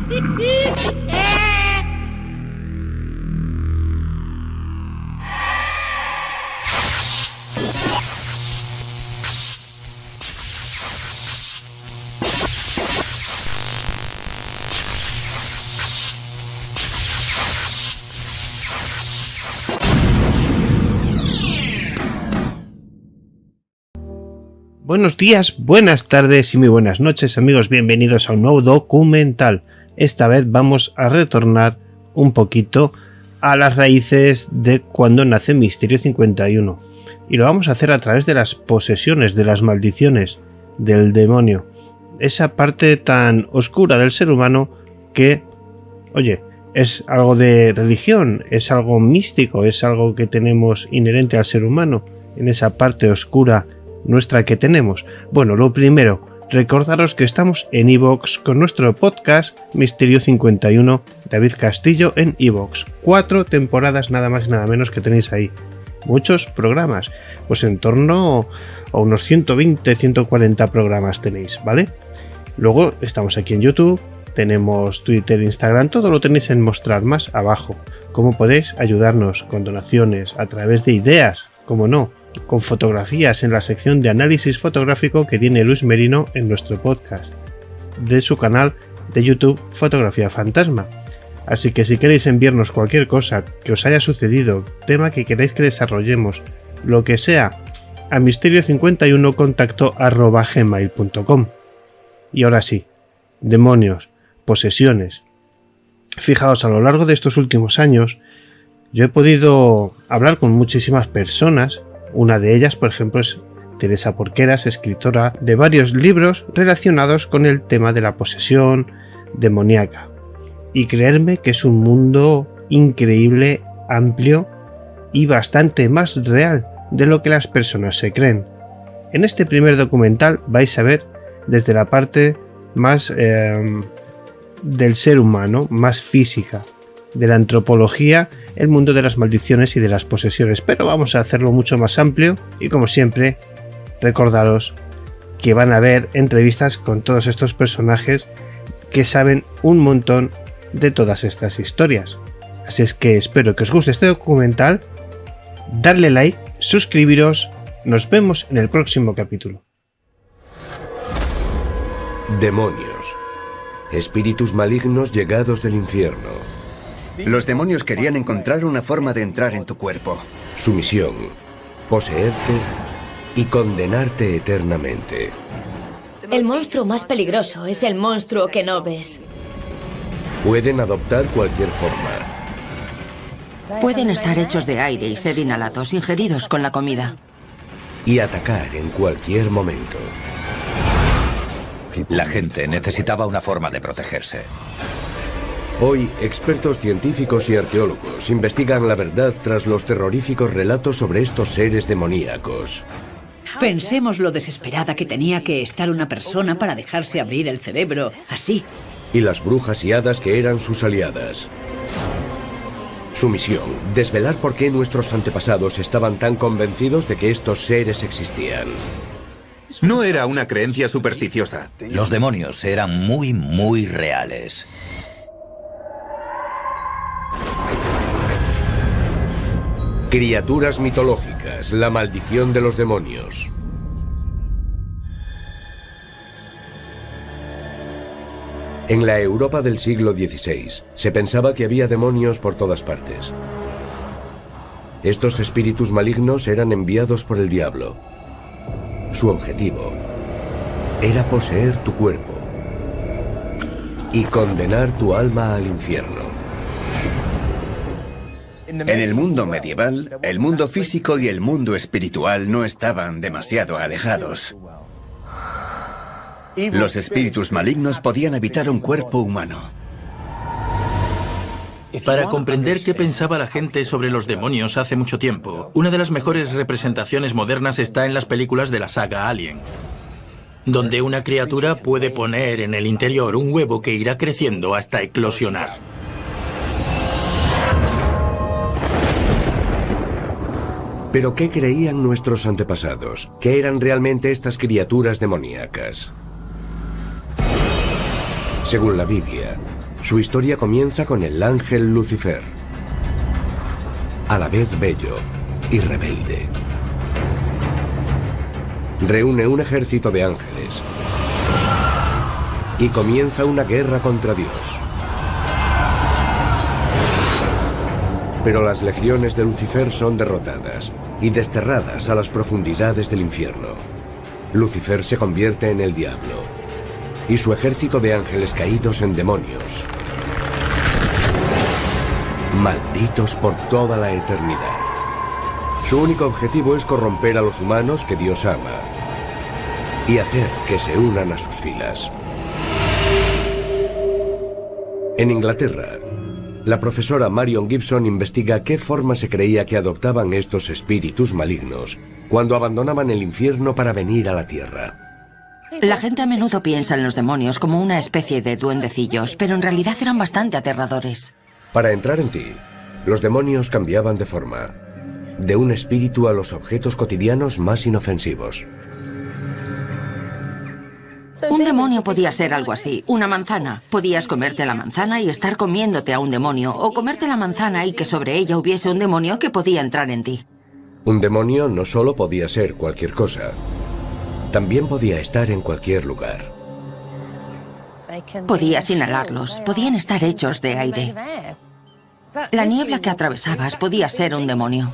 Buenos días, buenas tardes y muy buenas noches, amigos. Bienvenidos a un nuevo documental. Esta vez vamos a retornar un poquito a las raíces de cuando nace Misterio 51. Y lo vamos a hacer a través de las posesiones, de las maldiciones, del demonio. Esa parte tan oscura del ser humano que, oye, es algo de religión, es algo místico, es algo que tenemos inherente al ser humano, en esa parte oscura nuestra que tenemos. Bueno, lo primero, recordaros que estamos en iVoox con nuestro podcast Misterio 51, David Castillo en iVoox. 4 temporadas nada más y nada menos que tenéis ahí. Muchos programas, pues en torno a unos 120, 140 programas tenéis, ¿vale? Luego estamos aquí en YouTube, tenemos Twitter, Instagram, todo lo tenéis en Mostrar Más abajo. Cómo podéis ayudarnos con donaciones, a través de ideas, como no, con fotografías en la sección de análisis fotográfico que tiene Luis Merino en nuestro podcast, de su canal de YouTube Fotografía Fantasma. Así que si queréis enviarnos cualquier cosa que os haya sucedido, tema que queráis que desarrollemos, lo que sea, a misterio51contacto@gmail.com. Y ahora sí, demonios, posesiones. Fijaos, a lo largo de estos últimos años, yo he podido hablar con muchísimas personas. Una de ellas, por ejemplo, es Teresa Porqueras, escritora de varios libros relacionados con el tema de la posesión demoníaca. Y creerme que es un mundo increíble, amplio y bastante más real de lo que las personas se creen. En este primer documental vais a ver desde la parte más del ser humano, más física, de la antropología, el mundo de las maldiciones y de las posesiones, pero vamos a hacerlo mucho más amplio y, como siempre, recordaros que van a haber entrevistas con todos estos personajes que saben un montón de todas estas historias. Así es que espero que os guste este documental, darle like, suscribiros, nos vemos en el próximo capítulo. Demonios, espíritus malignos llegados del infierno. Los demonios querían encontrar una forma de entrar en tu cuerpo. Su misión, poseerte y condenarte eternamente. El monstruo más peligroso es el monstruo que no ves. Pueden adoptar cualquier forma. Pueden estar hechos de aire y ser inhalados, ingeridos con la comida. Y atacar en cualquier momento. La gente necesitaba una forma de protegerse. Hoy, expertos científicos y arqueólogos investigan la verdad tras los terroríficos relatos sobre estos seres demoníacos. Pensemos lo desesperada que tenía que estar una persona para dejarse abrir el cerebro, así. Y las brujas y hadas que eran sus aliadas. Su misión, desvelar por qué nuestros antepasados estaban tan convencidos de que estos seres existían. No era una creencia supersticiosa. Los demonios eran muy reales. Criaturas mitológicas, la maldición de los demonios. En la Europa del siglo XVI, se pensaba que había demonios por todas partes. Estos espíritus malignos eran enviados por el diablo. Su objetivo era poseer tu cuerpo y condenar tu alma al infierno. En el mundo medieval, el mundo físico y el mundo espiritual no estaban demasiado alejados. Los espíritus malignos podían habitar un cuerpo humano. Para comprender qué pensaba la gente sobre los demonios hace mucho tiempo, una de las mejores representaciones modernas está en las películas de la saga Alien, donde una criatura puede poner en el interior un huevo que irá creciendo hasta eclosionar. ¿Pero qué creían nuestros antepasados? ¿Qué eran realmente estas criaturas demoníacas? Según la Biblia, Su historia comienza con el ángel Lucifer, a la vez bello y rebelde. Reúne un ejército de ángeles y comienza una guerra contra Dios. Pero las legiones de Lucifer son derrotadas y desterradas a las profundidades del infierno. Lucifer se convierte en el diablo y su ejército de ángeles caídos en demonios, malditos por toda la eternidad. Su único objetivo es corromper a los humanos que Dios ama y hacer que se unan a sus filas. En Inglaterra, la profesora Marion Gibson investiga qué forma se creía que adoptaban estos espíritus malignos cuando abandonaban el infierno para venir a la tierra. La gente a menudo piensa en los demonios como una especie de duendecillos, pero en realidad eran bastante aterradores. Para entrar en ti, los demonios cambiaban de forma, de un espíritu a los objetos cotidianos más inofensivos. Un demonio podía ser algo así, una manzana. Podías comerte la manzana y estar comiéndote a un demonio, o comerte la manzana y que sobre ella hubiese un demonio que podía entrar en ti. Un demonio no solo podía ser cualquier cosa, también podía estar en cualquier lugar. Podías inhalarlos, podían estar hechos de aire. La niebla que atravesabas podía ser un demonio.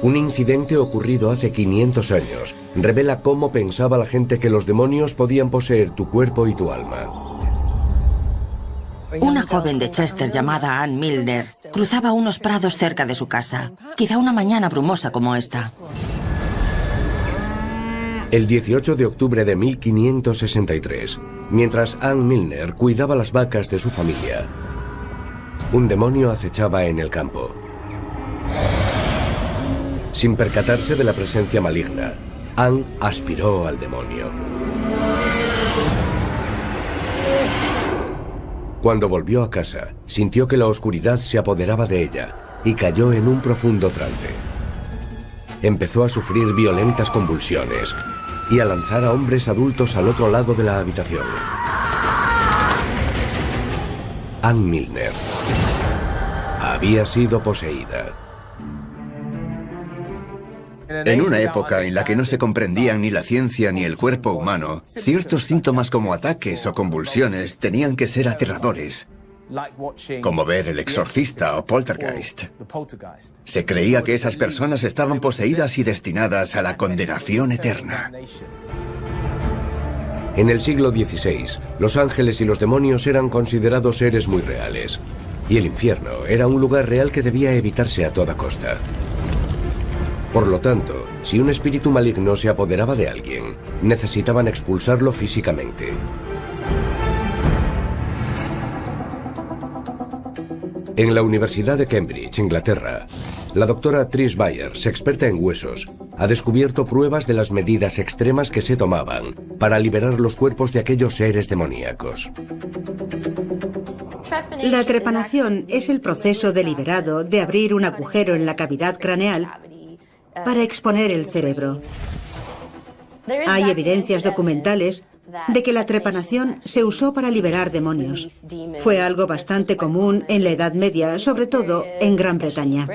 Un incidente ocurrido hace 500 años revela cómo pensaba la gente que los demonios podían poseer tu cuerpo y tu alma. Una joven de Chester llamada Ann Milner cruzaba unos prados cerca de su casa, quizá una mañana brumosa como esta. El 18 de octubre de 1563, mientras Ann Milner cuidaba las vacas de su familia, un demonio acechaba en el campo. Sin percatarse de la presencia maligna, Ann aspiró al demonio. Cuando volvió a casa, sintió que la oscuridad se apoderaba de ella y cayó en un profundo trance. Empezó a sufrir violentas convulsiones y a lanzar a hombres adultos al otro lado de la habitación. Ann Milner había sido poseída. En una época en la que no se comprendían ni la ciencia ni el cuerpo humano, ciertos síntomas como ataques o convulsiones tenían que ser aterradores, como ver El Exorcista o Poltergeist. Se creía que esas personas estaban poseídas y destinadas a la condenación eterna. En el siglo XVI, los ángeles y los demonios eran considerados seres muy reales, y el infierno era un lugar real que debía evitarse a toda costa. Por lo tanto, si un espíritu maligno se apoderaba de alguien, necesitaban expulsarlo físicamente. En la Universidad de Cambridge, Inglaterra, la doctora Trish Byers, experta en huesos, ha descubierto pruebas de las medidas extremas que se tomaban para liberar los cuerpos de aquellos seres demoníacos. La trepanación es el proceso deliberado de abrir un agujero en la cavidad craneal para exponer el cerebro. Hay evidencias documentales de que la trepanación se usó para liberar demonios. Fue algo bastante común en la Edad Media, sobre todo en Gran Bretaña.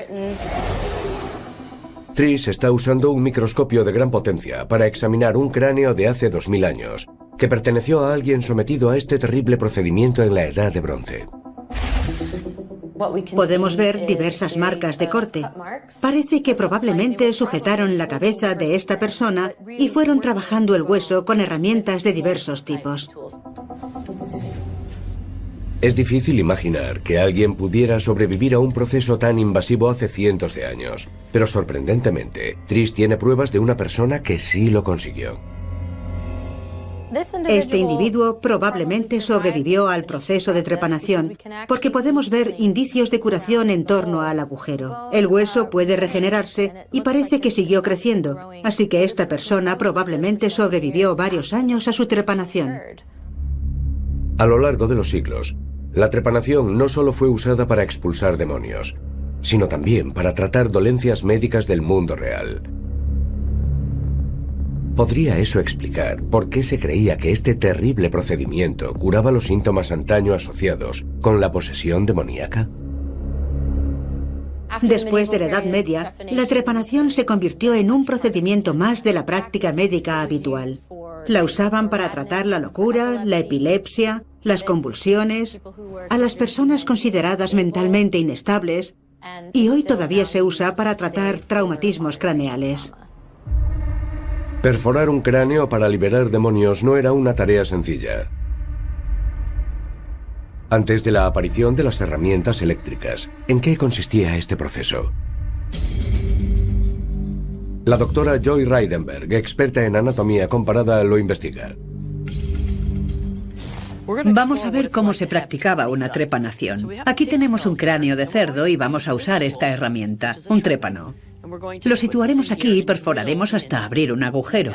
Trish está usando un microscopio de gran potencia para examinar un cráneo de hace 2000 años, que perteneció a alguien sometido a este terrible procedimiento en la Edad de Bronce. Podemos ver diversas marcas de corte. Parece que probablemente sujetaron la cabeza de esta persona y fueron trabajando el hueso con herramientas de diversos tipos. Es difícil imaginar que alguien pudiera sobrevivir a un proceso tan invasivo hace cientos de años, pero sorprendentemente, Trish tiene pruebas de una persona que sí lo consiguió. Este individuo probablemente sobrevivió al proceso de trepanación, porque podemos ver indicios de curación en torno al agujero. El hueso puede regenerarse y parece que siguió creciendo, así que esta persona probablemente sobrevivió varios años a su trepanación. A lo largo de los siglos, la trepanación no solo fue usada para expulsar demonios, sino también para tratar dolencias médicas del mundo real. ¿Podría eso explicar por qué se creía que este terrible procedimiento curaba los síntomas antaño asociados con la posesión demoníaca? Después de la Edad Media, la trepanación se convirtió en un procedimiento más de la práctica médica habitual. La usaban para tratar la locura, la epilepsia, las convulsiones, a las personas consideradas mentalmente inestables, y hoy todavía se usa para tratar traumatismos craneales. Perforar un cráneo para liberar demonios no era una tarea sencilla. Antes de la aparición de las herramientas eléctricas, ¿en qué consistía este proceso? La doctora Joy Reidenberg, experta en anatomía comparada, lo investiga. Vamos a ver cómo se practicaba una trepanación. Aquí tenemos un cráneo de cerdo y vamos a usar esta herramienta, un trépano. Lo situaremos aquí y perforaremos hasta abrir un agujero.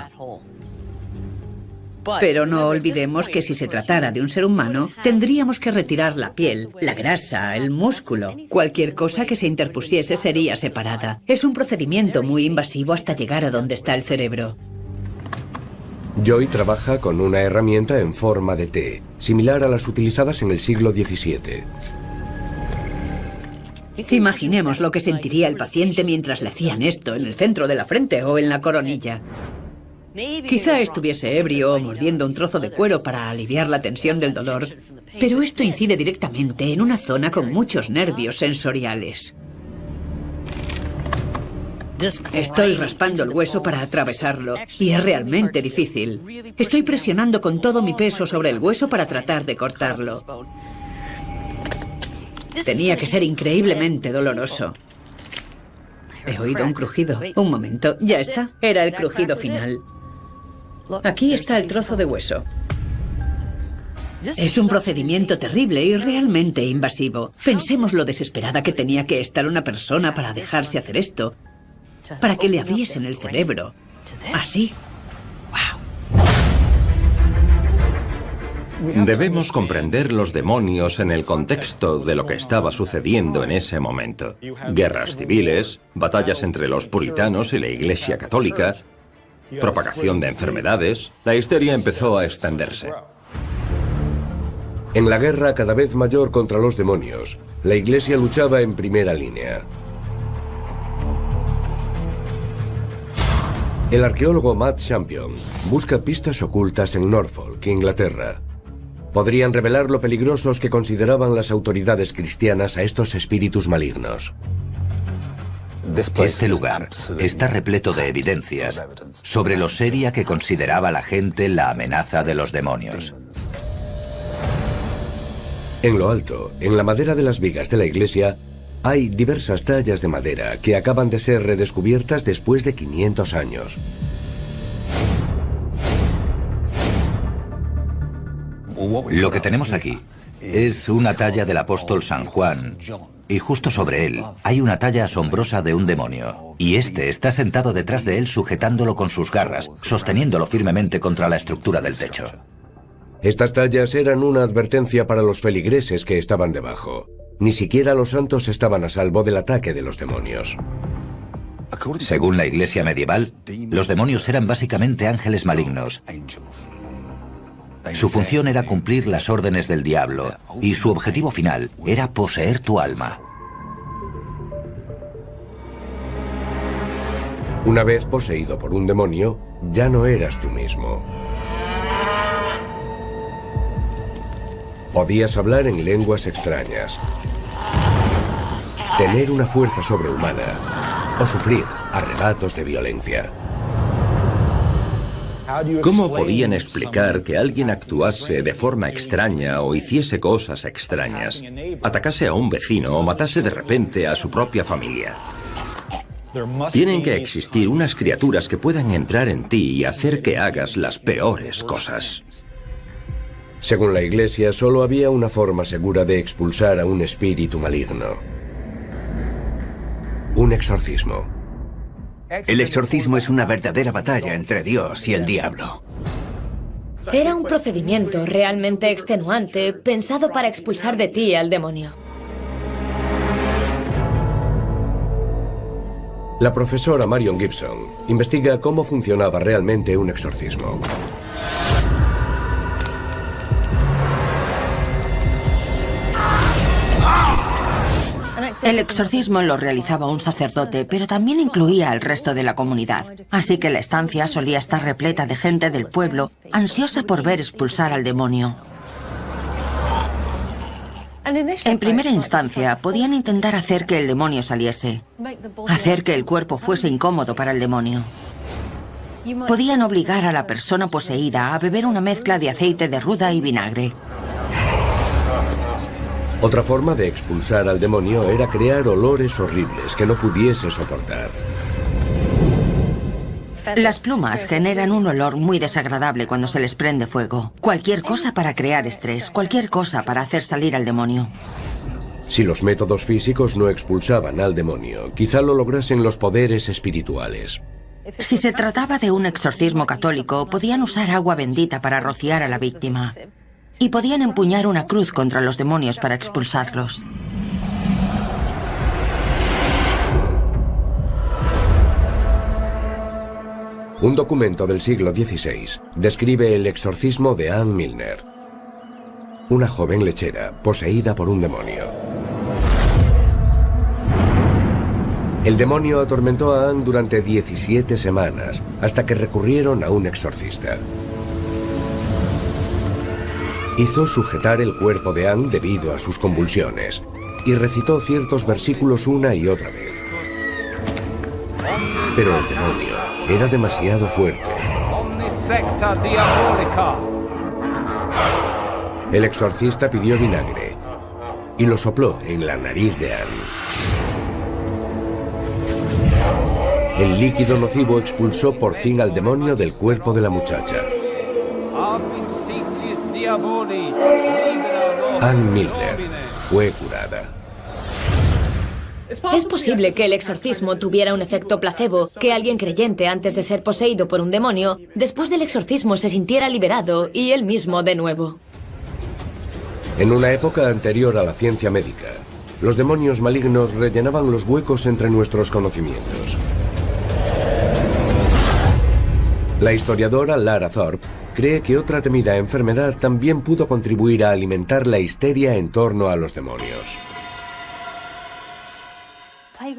Pero no olvidemos que si se tratara de un ser humano, tendríamos que retirar la piel, la grasa, el músculo. Cualquier cosa que se interpusiese sería separada. Es un procedimiento muy invasivo hasta llegar a donde está el cerebro. Joy trabaja con una herramienta en forma de T, similar a las utilizadas en el siglo XVII. Imaginemos lo que sentiría el paciente mientras le hacían esto en el centro de la frente o en la coronilla. Quizá estuviese ebrio o mordiendo un trozo de cuero para aliviar la tensión del dolor, pero esto incide directamente en una zona con muchos nervios sensoriales. Estoy raspando el hueso para atravesarlo y es realmente difícil. Estoy presionando con todo mi peso sobre el hueso para tratar de cortarlo. Tenía que ser increíblemente doloroso. He oído un crujido. Un momento, ya está. Era el crujido final. Aquí está el trozo de hueso. Es un procedimiento terrible y realmente invasivo. Pensemos lo desesperada que tenía que estar una persona para dejarse hacer esto, para que le abriesen el cerebro. Así. Debemos comprender los demonios en el contexto de lo que estaba sucediendo en ese momento. Guerras civiles, batallas entre los puritanos y la Iglesia Católica, propagación de enfermedades. La histeria empezó a extenderse. En la guerra cada vez mayor contra los demonios, la Iglesia luchaba en primera línea. El arqueólogo Matt Champion busca pistas ocultas en Norfolk, Inglaterra. Podrían revelar lo peligrosos que consideraban las autoridades cristianas a estos espíritus malignos. Este lugar está repleto de evidencias sobre lo seria que consideraba la gente la amenaza de los demonios. En lo alto, en la madera de las vigas de la iglesia, hay diversas tallas de madera que acaban de ser redescubiertas después de 500 años. Lo que tenemos aquí es una talla del apóstol San Juan, y justo sobre él hay una talla asombrosa de un demonio, y este está sentado detrás de él sujetándolo con sus garras, sosteniéndolo firmemente contra la estructura del techo. Estas tallas eran una advertencia para los feligreses que estaban debajo. Ni siquiera los santos estaban a salvo del ataque de los demonios. Según la iglesia medieval, los demonios eran básicamente ángeles malignos. Su función era cumplir las órdenes del diablo, y su objetivo final era poseer tu alma. Una vez poseído por un demonio, ya no eras tú mismo. Podías hablar en lenguas extrañas, tener una fuerza sobrehumana o sufrir arrebatos de violencia. ¿Cómo podían explicar que alguien actuase de forma extraña o hiciese cosas extrañas, atacase a un vecino o matase de repente a su propia familia? Tienen que existir unas criaturas que puedan entrar en ti y hacer que hagas las peores cosas. Según la Iglesia, solo había una forma segura de expulsar a un espíritu maligno: un exorcismo. El exorcismo es una verdadera batalla entre Dios y el diablo. Era un procedimiento realmente extenuante, pensado para expulsar de ti al demonio. Una vez poseído por un demonio, ya no eras tú mismo. Podías hablar en lenguas extrañas, tener una fuerza sobrehumana o sufrir arrebatos de violencia. Según la Iglesia, solo había una forma segura de expulsar a un espíritu maligno: un exorcismo. El exorcismo es una verdadera batalla entre Dios y el diablo. Era un procedimiento realmente extenuante, pensado para expulsar de ti al demonio. La profesora Marion Gibson investiga cómo funcionaba realmente un exorcismo. El exorcismo lo realizaba un sacerdote, pero también incluía al resto de la comunidad. Así que la estancia solía estar repleta de gente del pueblo, ansiosa por ver expulsar al demonio. En primera instancia, podían intentar hacer que el demonio saliese, hacer que el cuerpo fuese incómodo para el demonio. Podían obligar a la persona poseída a beber una mezcla de aceite de ruda y vinagre. Otra forma de expulsar al demonio era crear olores horribles que no pudiese soportar. Las plumas generan un olor muy desagradable cuando se les prende fuego. Cualquier cosa para crear estrés, cualquier cosa para hacer salir al demonio. Si los métodos físicos no expulsaban al demonio, quizá lo lograsen los poderes espirituales. Si se trataba de un exorcismo católico, podían usar agua bendita para rociar a la víctima. Y podían empuñar una cruz contra los demonios para expulsarlos. Un documento del siglo XVI describe el exorcismo de Anne Milner, una joven lechera poseída por un demonio. El demonio atormentó a Anne durante 17 semanas, hasta que recurrieron a un exorcista. Hizo sujetar el cuerpo de Anne debido a sus convulsiones y recitó ciertos versículos una y otra vez. Pero el demonio era demasiado fuerte. El exorcista pidió vinagre y lo sopló en la nariz de Anne. El líquido nocivo expulsó por fin al demonio del cuerpo de la muchacha. Anne Milner fue curada. Es posible que el exorcismo tuviera un efecto placebo, que alguien creyente antes de ser poseído por un demonio, después del exorcismo se sintiera liberado y él mismo de nuevo. En una época anterior a la ciencia médica, los demonios malignos rellenaban los huecos entre nuestros conocimientos. La historiadora Lara Thorpe cree que otra temida enfermedad también pudo contribuir a alimentar la histeria en torno a los demonios.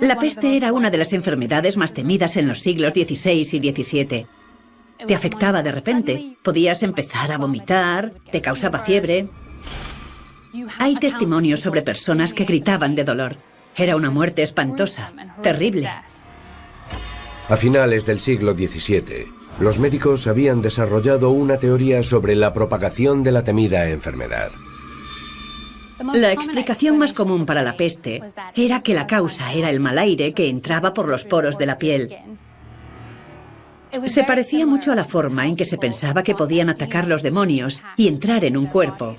La peste era una de las enfermedades más temidas en los siglos XVI y XVII. Te afectaba de repente, podías empezar a vomitar, te causaba fiebre. Hay testimonios sobre personas que gritaban de dolor. Era una muerte espantosa, terrible. A finales del siglo XVII, los médicos habían desarrollado una teoría sobre la propagación de la temida enfermedad. La explicación más común para la peste era que la causa era el mal aire que entraba por los poros de la piel. Se parecía mucho a la forma en que se pensaba que podían atacar los demonios y entrar en un cuerpo.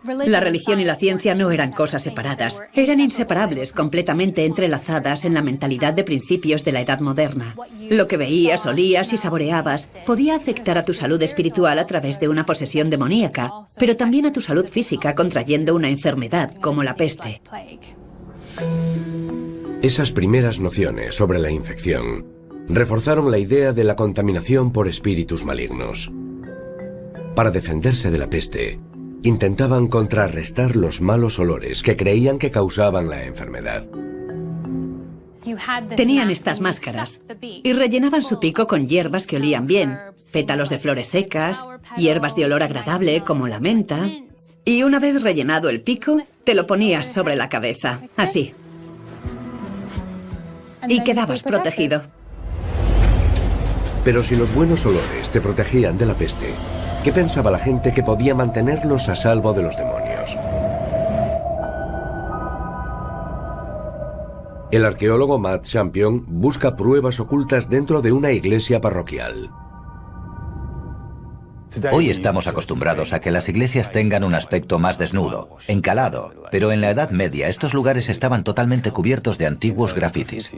La religión y la ciencia no eran cosas separadas, eran inseparables, completamente entrelazadas en la mentalidad de principios de la Edad Moderna. Lo que veías, olías y saboreabas podía afectar a tu salud espiritual a través de una posesión demoníaca, pero también a tu salud física contrayendo una enfermedad como la peste. Esas primeras nociones sobre la infección reforzaron la idea de la contaminación por espíritus malignos. Para defenderse de la peste, intentaban contrarrestar los malos olores que creían que causaban la enfermedad. Tenían estas máscaras y rellenaban su pico con hierbas que olían bien, pétalos de flores secas, hierbas de olor agradable como la menta, y una vez rellenado el pico, te lo ponías sobre la cabeza, así. Y quedabas protegido. Pero si los buenos olores te protegían de la peste, ¿qué pensaba la gente que podía mantenerlos a salvo de los demonios? El arqueólogo Matt Champion busca pruebas ocultas dentro de una iglesia parroquial. Hoy estamos acostumbrados a que las iglesias tengan un aspecto más desnudo, encalado, pero en la Edad Media estos lugares estaban totalmente cubiertos de antiguos grafitis.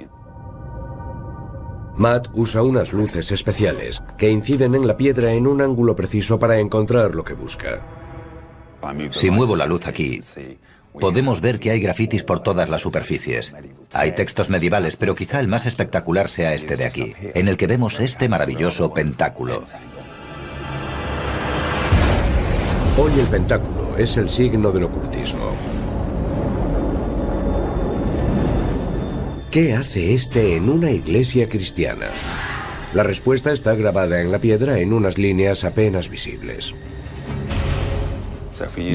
Matt usa unas luces especiales que inciden en la piedra en un ángulo preciso para encontrar lo que busca. Si muevo la luz aquí, podemos ver que hay grafitis por todas las superficies. Hay textos medievales, pero quizá el más espectacular sea este de aquí, en el que vemos este maravilloso pentáculo. Hoy el pentáculo es el signo del ocultismo. ¿Qué hace este en una iglesia cristiana? La respuesta está grabada en la piedra en unas líneas apenas visibles.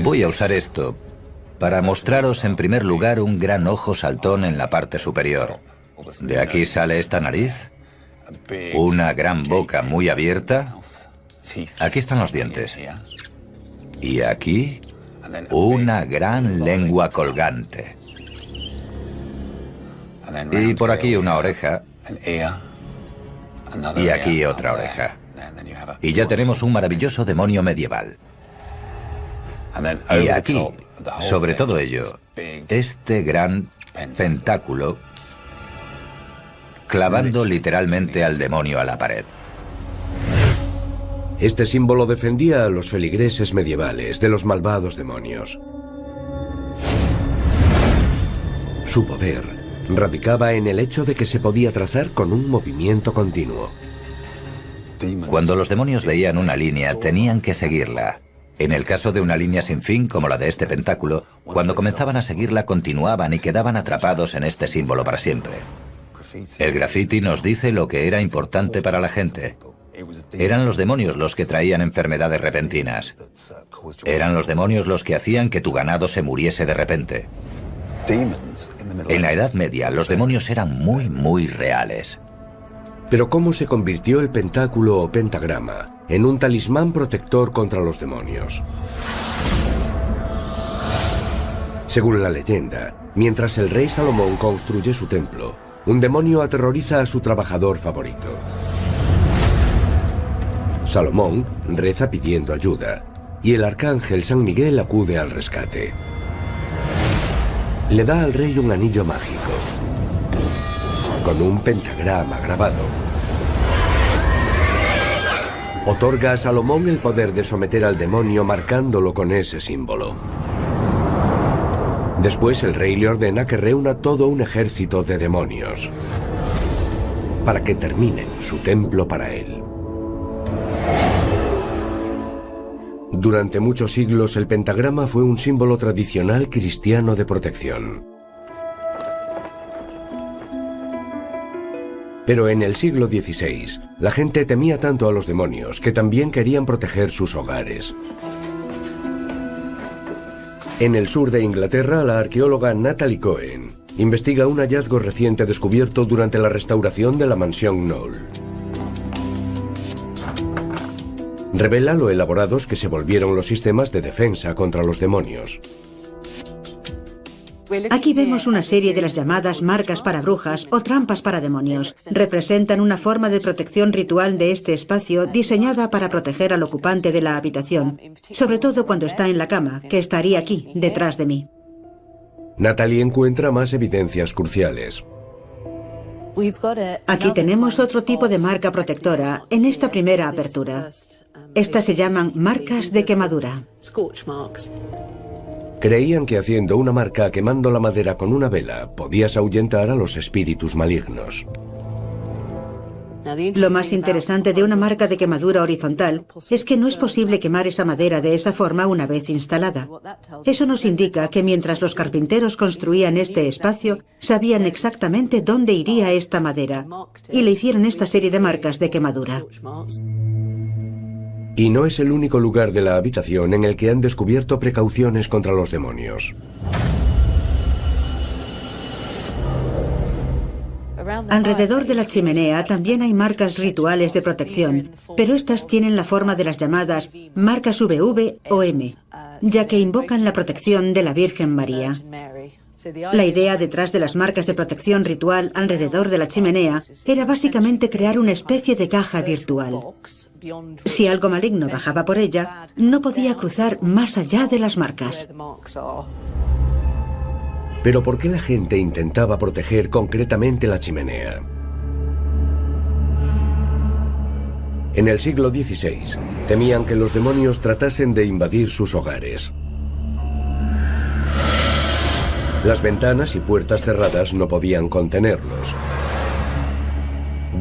Voy a usar esto para mostraros en primer lugar un gran ojo saltón en la parte superior. De aquí sale esta nariz, una gran boca muy abierta. Aquí están los dientes. Y aquí, una gran lengua colgante. Y por aquí una oreja. Y aquí otra oreja. Y ya tenemos un maravilloso demonio medieval. Y aquí, sobre todo ello, este gran pentáculo clavando literalmente al demonio a la pared. Este símbolo defendía a los feligreses medievales de los malvados demonios. Su poder radicaba en el hecho de que se podía trazar con un movimiento continuo. Cuando los demonios veían una línea, tenían que seguirla. En el caso de una línea sin fin, como la de este pentáculo, cuando comenzaban a seguirla continuaban y quedaban atrapados en este símbolo para siempre. El graffiti nos dice lo que era importante para la gente. Eran los demonios los que traían enfermedades repentinas. Eran los demonios los que hacían que tu ganado se muriese de repente. En la Edad Media, los demonios eran muy reales. Pero ¿cómo se convirtió el pentáculo o pentagrama en un talismán protector contra los demonios? Según la leyenda, mientras el rey Salomón construye su templo, un demonio aterroriza a su trabajador favorito. Salomón reza pidiendo ayuda, y el arcángel San Miguel acude al rescate. Le da al rey un anillo mágico, con un pentagrama grabado. Otorga a Salomón el poder de someter al demonio marcándolo con ese símbolo. Después el rey le ordena que reúna todo un ejército de demonios para que terminen su templo para él. Durante muchos siglos el pentagrama fue un símbolo tradicional cristiano de protección. Pero en el siglo XVI, la gente temía tanto a los demonios que también querían proteger sus hogares. En el sur de Inglaterra, la arqueóloga Natalie Cohen investiga un hallazgo reciente descubierto durante la restauración de la mansión Knoll. Revela lo elaborados que se volvieron los sistemas de defensa contra los demonios. Aquí vemos una serie de las llamadas marcas para brujas o trampas para demonios. Representan una forma de protección ritual de este espacio diseñada para proteger al ocupante de la habitación, sobre todo cuando está en la cama, que estaría aquí, detrás de mí. Natalie encuentra más evidencias cruciales. Aquí tenemos otro tipo de marca protectora en esta primera apertura. Estas se llaman marcas de quemadura. Creían que haciendo una marca quemando la madera con una vela podías ahuyentar a los espíritus malignos. Lo más interesante de una marca de quemadura horizontal es que no es posible quemar esa madera de esa forma una vez instalada. Eso nos indica que mientras los carpinteros construían este espacio, sabían exactamente dónde iría esta madera y le hicieron esta serie de marcas de quemadura. Y no es el único lugar de la habitación en el que han descubierto precauciones contra los demonios. Alrededor de la chimenea también hay marcas rituales de protección, pero estas tienen la forma de las llamadas marcas VV o M, ya que invocan la protección de la Virgen María. La idea detrás de las marcas de protección ritual alrededor de la chimenea era básicamente crear una especie de caja virtual. Si algo maligno bajaba por ella, no podía cruzar más allá de las marcas. Pero ¿por qué la gente intentaba proteger concretamente la chimenea? En el siglo XVI, temían que los demonios tratasen de invadir sus hogares. Las ventanas y puertas cerradas no podían contenerlos,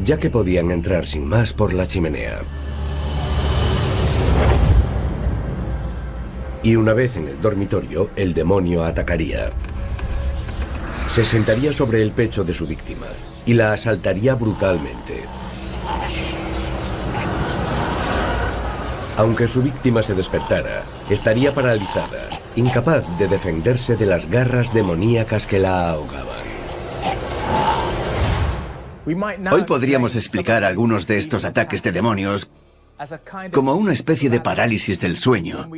ya que podían entrar sin más por la chimenea. Y una vez en el dormitorio, el demonio atacaría. Se sentaría sobre el pecho de su víctima y la asaltaría brutalmente. Aunque su víctima se despertara, estaría paralizada, incapaz de defenderse de las garras demoníacas que la ahogaban. Hoy podríamos explicar algunos de estos ataques de demonios como una especie de parálisis del sueño,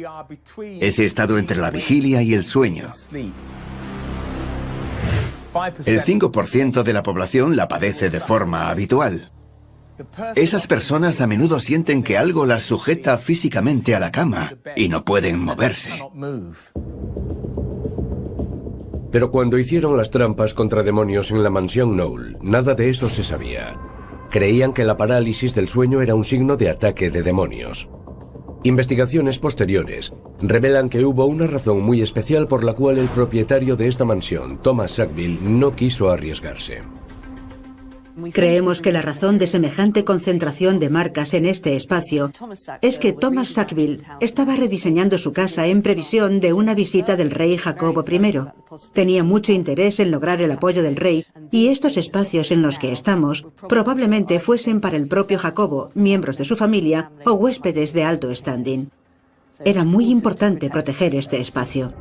ese estado entre la vigilia y el sueño. El 5% de la población la padece de forma habitual. Esas personas a menudo sienten que algo las sujeta físicamente a la cama y no pueden moverse. Pero cuando hicieron las trampas contra demonios en la mansión Knoll, nada de eso se sabía. Creían que la parálisis del sueño era un signo de ataque de demonios. Investigaciones posteriores revelan que hubo una razón muy especial por la cual el propietario de esta mansión, Thomas Sackville, no quiso arriesgarse. Creemos que la razón de semejante concentración de marcas en este espacio es que Thomas Sackville estaba rediseñando su casa en previsión de una visita del rey Jacobo I. Tenía mucho interés en lograr el apoyo del rey, y estos espacios en los que estamos probablemente fuesen para el propio Jacobo, miembros de su familia o huéspedes de alto standing. Era muy importante proteger este espacio.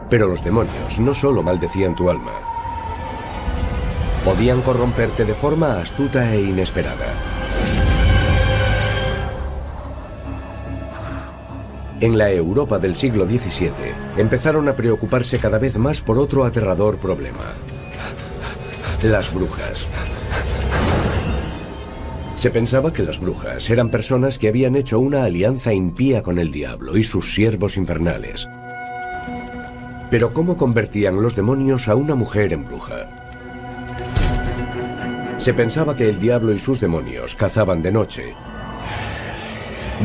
Pero los demonios no solo maldecían tu alma. Podían corromperte de forma astuta e inesperada. En la Europa del siglo XVII, empezaron a preocuparse cada vez más por otro aterrador problema: las brujas. Se pensaba que las brujas eran personas que habían hecho una alianza impía con el diablo y sus siervos infernales. Pero ¿cómo convertían los demonios a una mujer en bruja? Se pensaba que el diablo y sus demonios cazaban de noche,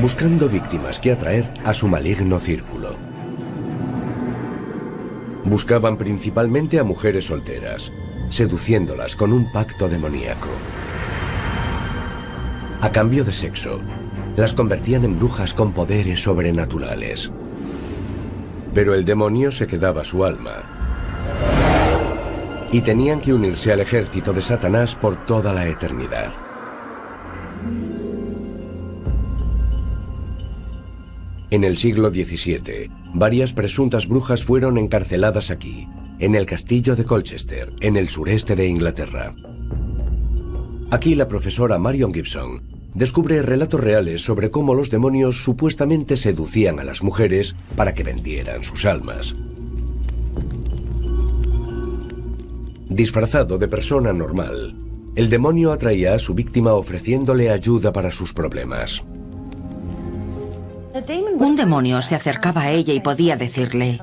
buscando víctimas que atraer a su maligno círculo. Buscaban principalmente a mujeres solteras, seduciéndolas con un pacto demoníaco. A cambio de sexo, las convertían en brujas con poderes sobrenaturales. Pero el demonio se quedaba su alma, y tenían que unirse al ejército de Satanás por toda la eternidad. En el siglo XVII, varias presuntas brujas fueron encarceladas aquí, en el castillo de Colchester, en el sureste de Inglaterra. Aquí la profesora Marion Gibson descubre relatos reales sobre cómo los demonios supuestamente seducían a las mujeres para que vendieran sus almas. Disfrazado de persona normal, el demonio atraía a su víctima ofreciéndole ayuda para sus problemas. Un demonio se acercaba a ella y podía decirle: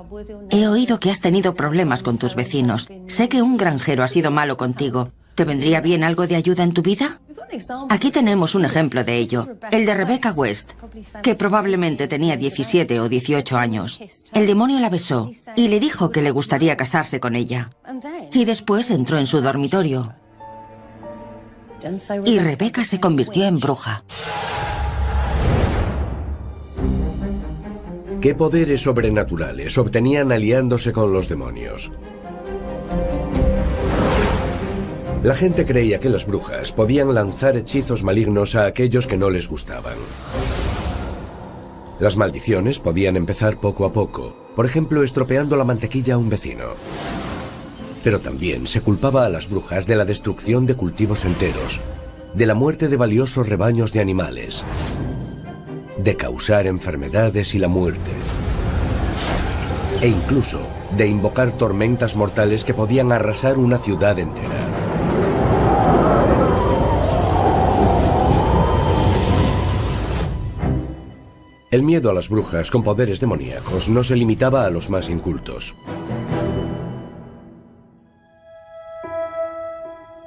he oído que has tenido problemas con tus vecinos. Sé que un granjero ha sido malo contigo. ¿Te vendría bien algo de ayuda en tu vida? Aquí tenemos un ejemplo de ello, el de Rebecca West, que probablemente tenía 17 o 18 años. El demonio la besó y le dijo que le gustaría casarse con ella. Y después entró en su dormitorio. Y Rebecca se convirtió en bruja. ¿Qué poderes sobrenaturales obtenían aliándose con los demonios? La gente creía que las brujas podían lanzar hechizos malignos a aquellos que no les gustaban. Las maldiciones podían empezar poco a poco, por ejemplo, estropeando la mantequilla a un vecino. Pero también se culpaba a las brujas de la destrucción de cultivos enteros, de la muerte de valiosos rebaños de animales, de causar enfermedades y la muerte, e incluso de invocar tormentas mortales que podían arrasar una ciudad entera. El miedo a las brujas con poderes demoníacos no se limitaba a los más incultos.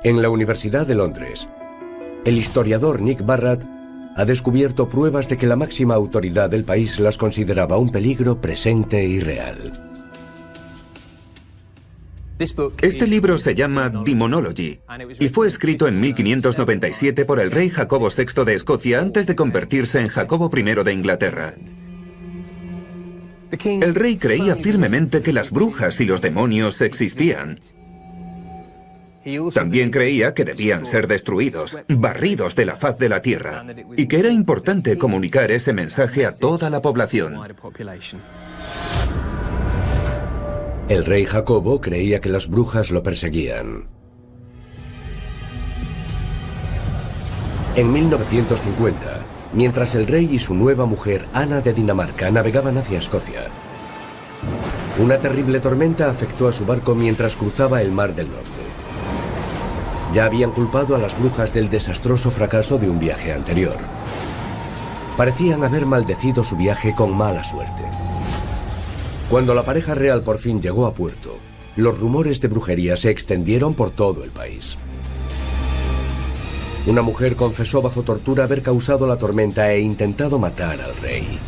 En la Universidad de Londres, el historiador Nick Barratt ha descubierto pruebas de que la máxima autoridad del país las consideraba un peligro presente y real. Este libro se llama Demonology y fue escrito en 1597 por el rey Jacobo VI de Escocia antes de convertirse en Jacobo I de Inglaterra. El rey creía firmemente que las brujas y los demonios existían. También creía que debían ser destruidos, barridos de la faz de la tierra, y que era importante comunicar ese mensaje a toda la población. El rey Jacobo creía que las brujas lo perseguían. En 1950, mientras el rey y su nueva mujer, Ana de Dinamarca, navegaban hacia Escocia, una terrible tormenta afectó a su barco mientras cruzaba el Mar del Norte. Ya habían culpado a las brujas del desastroso fracaso de un viaje anterior. Parecían haber maldecido su viaje con mala suerte. Cuando la pareja real por fin llegó a puerto, los rumores de brujería se extendieron por todo el país. Una mujer confesó bajo tortura haber causado la tormenta e intentado matar al rey.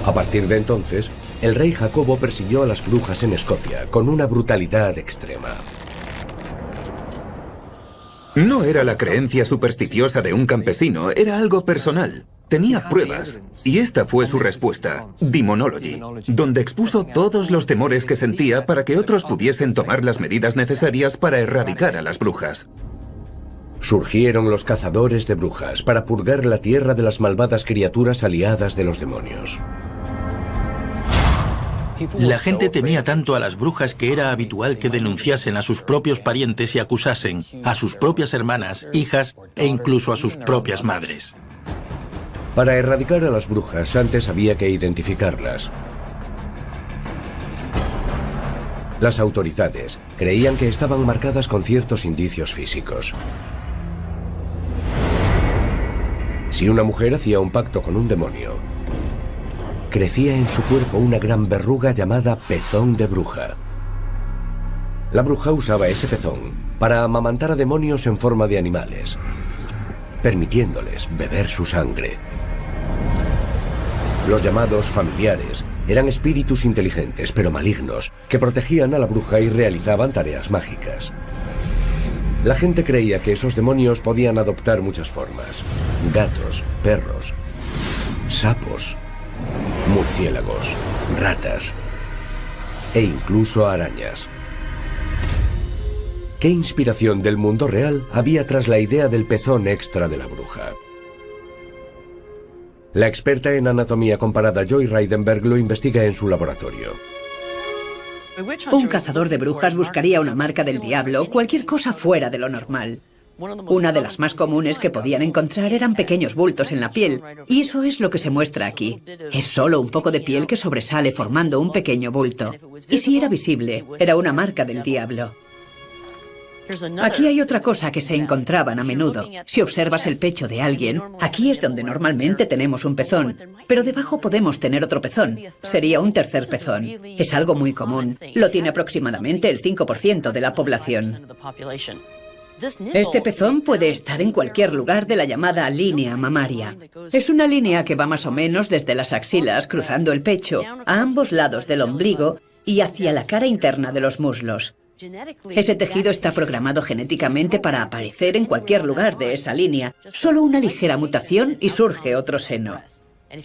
A partir de entonces, el rey Jacobo persiguió a las brujas en Escocia con una brutalidad extrema. No era la creencia supersticiosa de un campesino, era algo personal. Tenía pruebas, y esta fue su respuesta, Demonology, donde expuso todos los temores que sentía para que otros pudiesen tomar las medidas necesarias para erradicar a las brujas. Surgieron los cazadores de brujas para purgar la tierra de las malvadas criaturas aliadas de los demonios. La gente temía tanto a las brujas que era habitual que denunciasen a sus propios parientes y acusasen a sus propias hermanas, hijas e incluso a sus propias madres. Para erradicar a las brujas, antes había que identificarlas. Las autoridades creían que estaban marcadas con ciertos indicios físicos. Si una mujer hacía un pacto con un demonio, crecía en su cuerpo una gran verruga llamada pezón de bruja. La bruja usaba ese pezón para amamantar a demonios en forma de animales, permitiéndoles beber su sangre. Los llamados familiares eran espíritus inteligentes pero malignos que protegían a la bruja y realizaban tareas mágicas. La gente creía que esos demonios podían adoptar muchas formas: gatos, perros, sapos, murciélagos, ratas e incluso arañas. ¿Qué inspiración del mundo real había tras la idea del pezón extra de la bruja? La experta en anatomía comparada Joy Reidenberg lo investiga en su laboratorio. Un cazador de brujas buscaría una marca del diablo, cualquier cosa fuera de lo normal. Una de las más comunes que podían encontrar eran pequeños bultos en la piel, y eso es lo que se muestra aquí. Es solo un poco de piel que sobresale formando un pequeño bulto. Y si era visible, era una marca del diablo. Aquí hay otra cosa que se encontraban a menudo. Si observas el pecho de alguien, aquí es donde normalmente tenemos un pezón, pero debajo podemos tener otro pezón. Sería un tercer pezón. Es algo muy común. Lo tiene aproximadamente el 5% de la población. Este pezón puede estar en cualquier lugar de la llamada línea mamaria. Es una línea que va más o menos desde las axilas, cruzando el pecho, a ambos lados del ombligo y hacia la cara interna de los muslos. Ese tejido está programado genéticamente para aparecer en cualquier lugar de esa línea. Solo una ligera mutación y surge otro seno.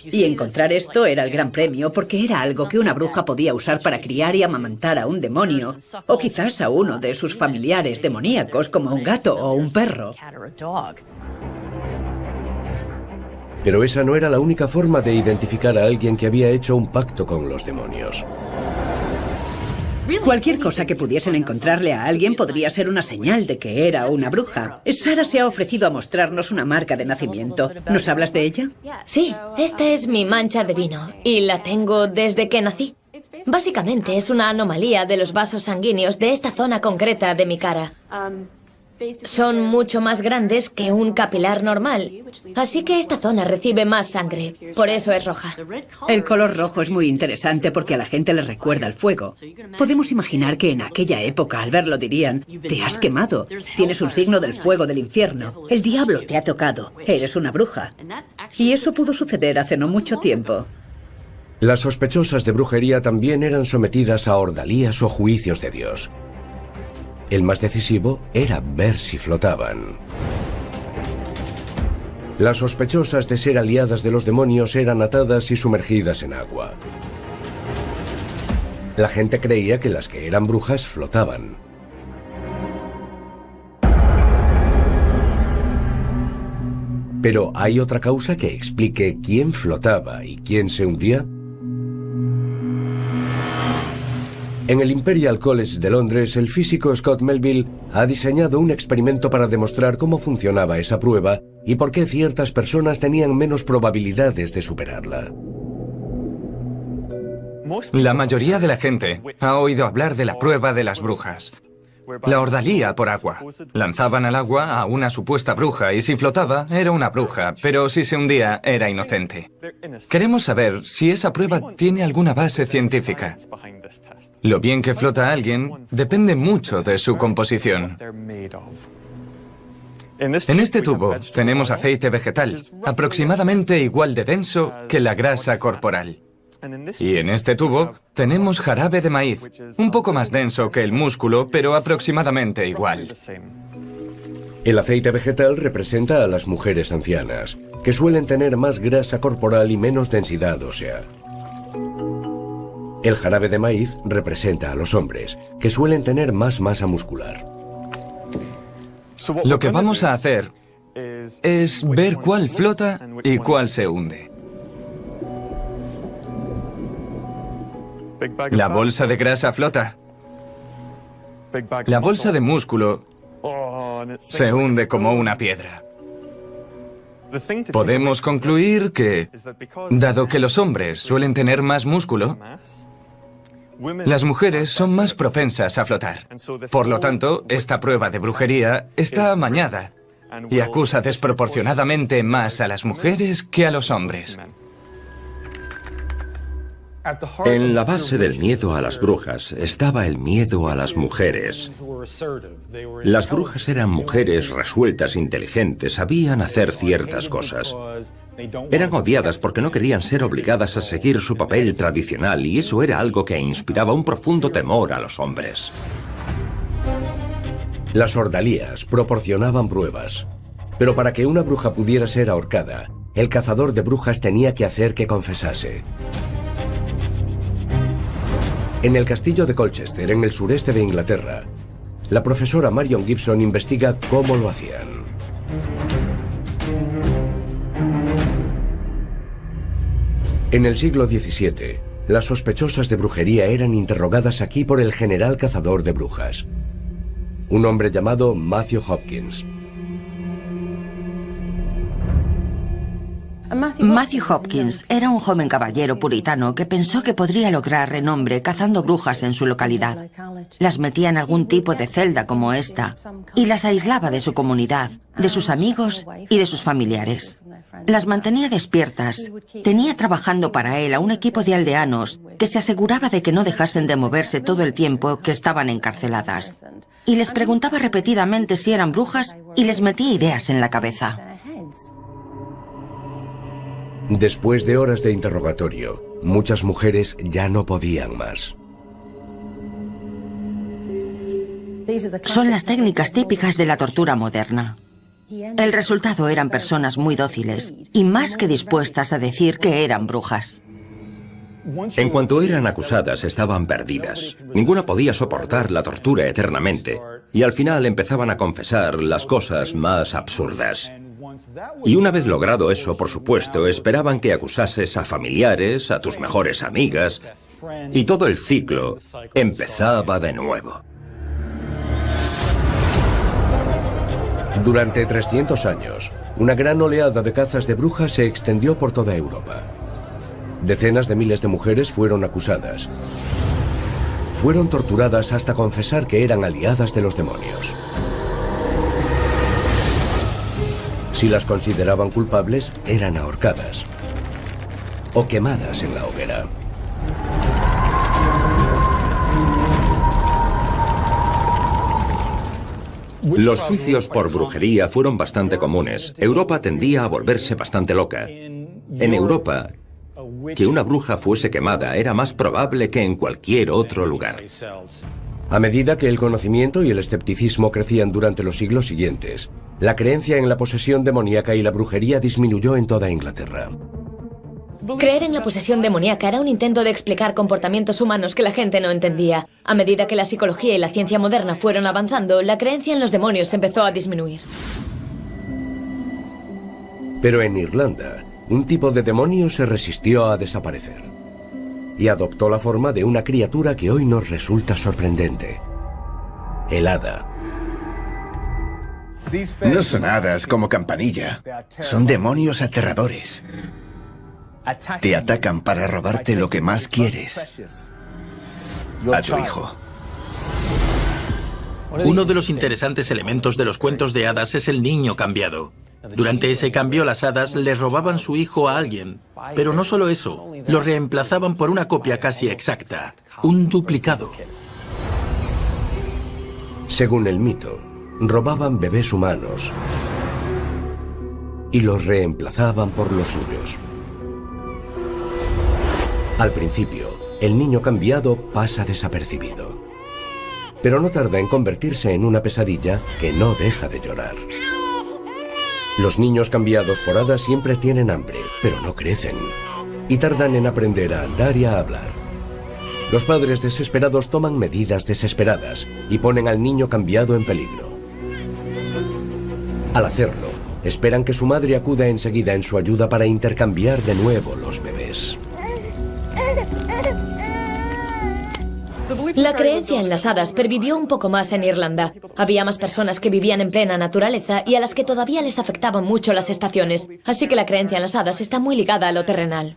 Y encontrar esto era el gran premio porque era algo que una bruja podía usar para criar y amamantar a un demonio, o quizás a uno de sus familiares demoníacos como un gato o un perro. Pero esa no era la única forma de identificar a alguien que había hecho un pacto con los demonios. Cualquier cosa que pudiesen encontrarle a alguien podría ser una señal de que era una bruja. Sara se ha ofrecido a mostrarnos una marca de nacimiento. ¿Nos hablas de ella? Sí, esta es mi mancha de vino y la tengo desde que nací. Básicamente es una anomalía de los vasos sanguíneos de esta zona concreta de mi cara. Son mucho más grandes que un capilar normal, así que esta zona recibe más sangre, por eso es roja. El color rojo es muy interesante porque a la gente le recuerda el fuego. Podemos imaginar que en aquella época al verlo dirían: te has quemado, tienes un signo del fuego del infierno, el diablo te ha tocado, eres una bruja. Y eso pudo suceder hace no mucho tiempo. Las sospechosas de brujería también eran sometidas a ordalías o juicios de Dios. El más decisivo era ver si flotaban. Las sospechosas de ser aliadas de los demonios eran atadas y sumergidas en agua. La gente creía que las que eran brujas flotaban. Pero ¿hay otra causa que explique quién flotaba y quién se hundía? En el Imperial College de Londres, el físico Scott Melville ha diseñado un experimento para demostrar cómo funcionaba esa prueba y por qué ciertas personas tenían menos probabilidades de superarla. La mayoría de la gente ha oído hablar de la prueba de las brujas. La ordalía por agua. Lanzaban al agua a una supuesta bruja y si flotaba era una bruja, pero si se hundía era inocente. Queremos saber si esa prueba tiene alguna base científica. Lo bien que flota alguien depende mucho de su composición. En este tubo tenemos aceite vegetal, aproximadamente igual de denso que la grasa corporal. Y en este tubo tenemos jarabe de maíz, un poco más denso que el músculo, pero aproximadamente igual. El aceite vegetal representa a las mujeres ancianas, que suelen tener más grasa corporal y menos densidad ósea. El jarabe de maíz representa a los hombres, que suelen tener más masa muscular. Lo que vamos a hacer es ver cuál flota y cuál se hunde. La bolsa de grasa flota. La bolsa de músculo se hunde como una piedra. Podemos concluir que, dado que los hombres suelen tener más músculo, las mujeres son más propensas a flotar. Por lo tanto, esta prueba de brujería está amañada y acusa desproporcionadamente más a las mujeres que a los hombres. En la base del miedo a las brujas estaba el miedo a las mujeres. Las brujas eran mujeres resueltas, inteligentes, sabían hacer ciertas cosas. Eran odiadas porque no querían ser obligadas a seguir su papel tradicional y eso era algo que inspiraba un profundo temor a los hombres. Las ordalías proporcionaban pruebas, pero para que una bruja pudiera ser ahorcada, el cazador de brujas tenía que hacer que confesase. En el castillo de Colchester, en el sureste de Inglaterra, la profesora Marion Gibson investiga cómo lo hacían. En el siglo XVII, las sospechosas de brujería eran interrogadas aquí por el general cazador de brujas, un hombre llamado Matthew Hopkins. Matthew Hopkins era un joven caballero puritano que pensó que podría lograr renombre cazando brujas en su localidad. Las metía en algún tipo de celda como esta y las aislaba de su comunidad, de sus amigos y de sus familiares. Las mantenía despiertas. Tenía trabajando para él a un equipo de aldeanos que se aseguraba de que no dejasen de moverse todo el tiempo que estaban encarceladas. Y les preguntaba repetidamente si eran brujas y les metía ideas en la cabeza. Después de horas de interrogatorio, muchas mujeres ya no podían más. Son las técnicas típicas de la tortura moderna. El resultado eran personas muy dóciles y más que dispuestas a decir que eran brujas. En cuanto eran acusadas, estaban perdidas. Ninguna podía soportar la tortura eternamente y al final empezaban a confesar las cosas más absurdas. Y una vez logrado eso, por supuesto, esperaban que acusases a familiares, a tus mejores amigas, y todo el ciclo empezaba de nuevo. Durante 300 años, una gran oleada de cazas de brujas se extendió por toda Europa. Decenas de miles de mujeres fueron acusadas. Fueron torturadas hasta confesar que eran aliadas de los demonios. Si las consideraban culpables, eran ahorcadas o quemadas en la hoguera. Los juicios por brujería fueron bastante comunes. Europa tendía a volverse bastante loca. En Europa, Que una bruja fuese quemada era más probable que en cualquier otro lugar. A medida que el conocimiento y el escepticismo crecían durante los siglos siguientes, la creencia en la posesión demoníaca y la brujería disminuyó en toda Inglaterra. Creer en la posesión demoníaca era un intento de explicar comportamientos humanos que la gente no entendía. A medida que la psicología y la ciencia moderna fueron avanzando, la creencia en los demonios empezó a disminuir. Pero en Irlanda, un tipo de demonio se resistió a desaparecer y adoptó la forma de una criatura que hoy nos resulta sorprendente: el hada. No son hadas como Campanilla, son demonios aterradores. Te atacan para robarte lo que más quieres, a tu hijo. Uno de los interesantes elementos de los cuentos de hadas es el niño cambiado. Durante ese cambio, las hadas le robaban su hijo a alguien. Pero no solo eso, lo reemplazaban por una copia casi exacta, un duplicado. Según el mito, robaban bebés humanos y los reemplazaban por los suyos. Al principio, el niño cambiado pasa desapercibido, pero no tarda en convertirse en una pesadilla que no deja de llorar. Los niños cambiados por hadas siempre tienen hambre, pero no crecen, y tardan en aprender a andar y a hablar. Los padres desesperados toman medidas desesperadas y ponen al niño cambiado en peligro. Al hacerlo, esperan que su madre acuda enseguida en su ayuda para intercambiar de nuevo los bebés. La creencia en las hadas pervivió un poco más en Irlanda. Había más personas que vivían en plena naturaleza y a las que todavía les afectaban mucho las estaciones, así que la creencia en las hadas está muy ligada a lo terrenal.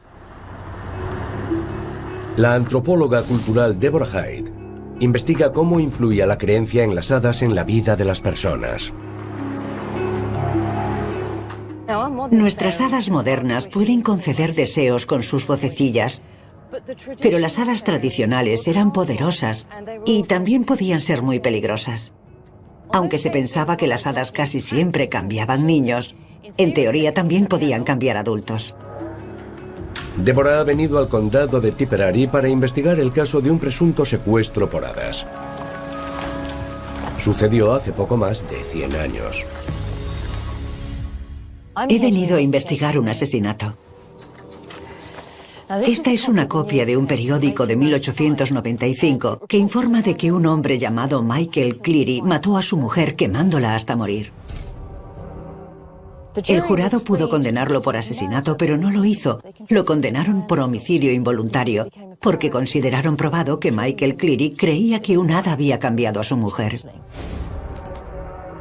La antropóloga cultural Deborah Hyde investiga cómo influía la creencia en las hadas en la vida de las personas. Nuestras hadas modernas pueden conceder deseos con sus vocecillas, pero las hadas tradicionales eran poderosas y también podían ser muy peligrosas. Aunque se pensaba que las hadas casi siempre cambiaban niños, en teoría también podían cambiar adultos. Deborah ha venido al condado de Tipperary para investigar el caso de un presunto secuestro por hadas. Sucedió hace poco más de 100 años. He venido a investigar un asesinato. Esta es una copia de un periódico de 1895 que informa de que un hombre llamado Michael Cleary mató a su mujer quemándola hasta morir. El jurado pudo condenarlo por asesinato, pero no lo hizo. Lo condenaron por homicidio involuntario, porque consideraron probado que Michael Cleary creía que un hada había cambiado a su mujer.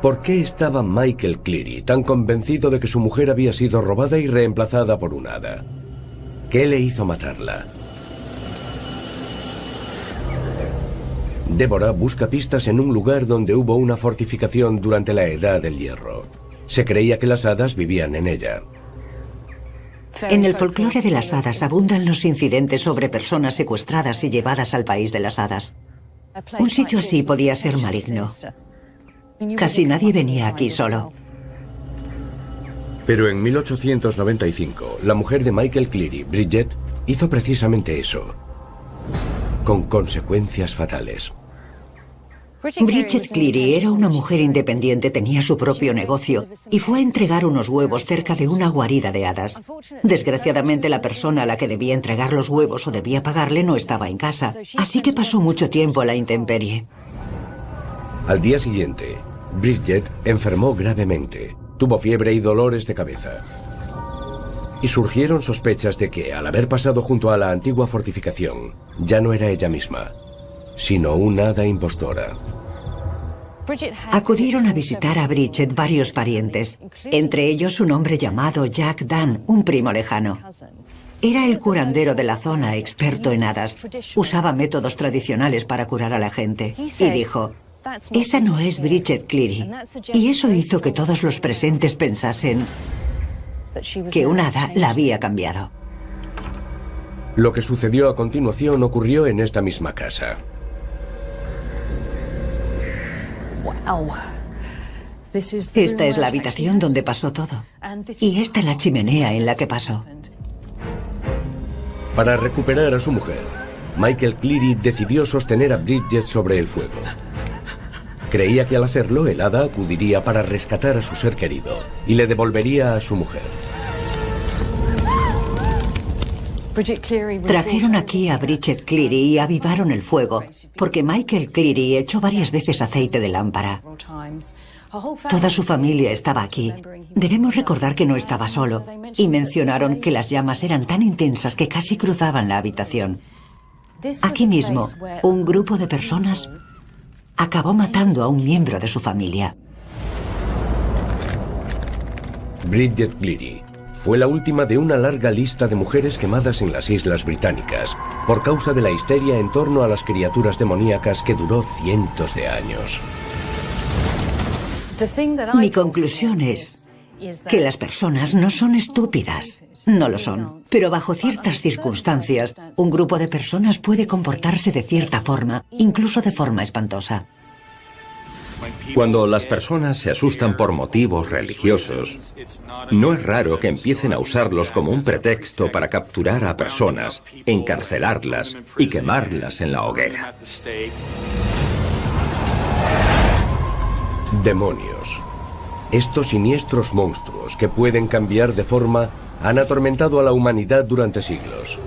¿Por qué estaba Michael Cleary tan convencido de que su mujer había sido robada y reemplazada por un hada? ¿Qué le hizo matarla? Deborah busca pistas en un lugar donde hubo una fortificación durante la Edad del Hierro. Se creía que las hadas vivían en ella. En el folclore de las hadas abundan los incidentes sobre personas secuestradas y llevadas al país de las hadas. Un sitio así podía ser maligno. Casi nadie venía aquí solo. Pero en 1895, la mujer de Michael Cleary, Bridget, hizo precisamente eso, con consecuencias fatales. Bridget Cleary era una mujer independiente, tenía su propio negocio y fue a entregar unos huevos cerca de una guarida de hadas. Desgraciadamente, la persona a la que debía entregar los huevos o debía pagarle no estaba en casa, así que pasó mucho tiempo a la intemperie. Al día siguiente, Bridget enfermó gravemente. Tuvo fiebre y dolores de cabeza. Y surgieron sospechas de que, al haber pasado junto a la antigua fortificación, ya no era ella misma, sino una hada impostora. Acudieron a visitar a Bridget varios parientes, entre ellos un hombre llamado Jack Dunn, un primo lejano. Era el curandero de la zona, experto en hadas. Usaba métodos tradicionales para curar a la gente. Y dijo: esa no es Bridget Cleary. Y eso hizo que todos los presentes pensasen que un hada la había cambiado. Lo que sucedió a continuación ocurrió en esta misma casa. Esta es la habitación donde pasó todo. Y esta la chimenea en la que pasó. Para recuperar a su mujer, Michael Cleary decidió sostener a Bridget sobre el fuego. Creía que al hacerlo, el hada acudiría para rescatar a su ser querido y le devolvería a su mujer. Trajeron aquí a Bridget Cleary y avivaron el fuego, porque Michael Cleary echó varias veces aceite de lámpara. Toda su familia estaba aquí. Debemos recordar que no estaba solo, y mencionaron que las llamas eran tan intensas que casi cruzaban la habitación. Aquí mismo, un grupo de personas acabó matando a un miembro de su familia. Bridget Cleary fue la última de una larga lista de mujeres quemadas en las Islas Británicas por causa de la histeria en torno a las criaturas demoníacas que duró cientos de años. Mi conclusión es que las personas no son estúpidas. No lo son. Pero bajo ciertas circunstancias, un grupo de personas puede comportarse de cierta forma, incluso de forma espantosa. Cuando las personas se asustan por motivos religiosos, no es raro que empiecen a usarlos como un pretexto para capturar a personas, encarcelarlas y quemarlas en la hoguera. Demonios. Estos siniestros monstruos que pueden cambiar de forma han atormentado a la humanidad durante siglos.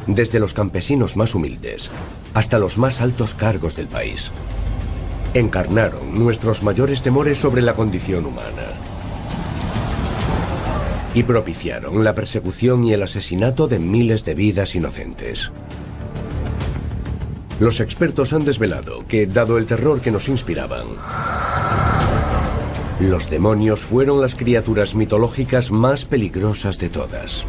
Desde los campesinos más humildes hasta los más altos cargos del país. Encarnaron nuestros mayores temores sobre la condición humana. Y propiciaron la persecución y el asesinato de miles de vidas inocentes. Los expertos han desvelado que, dado el terror que nos inspiraban, los demonios fueron las criaturas mitológicas más peligrosas de todas.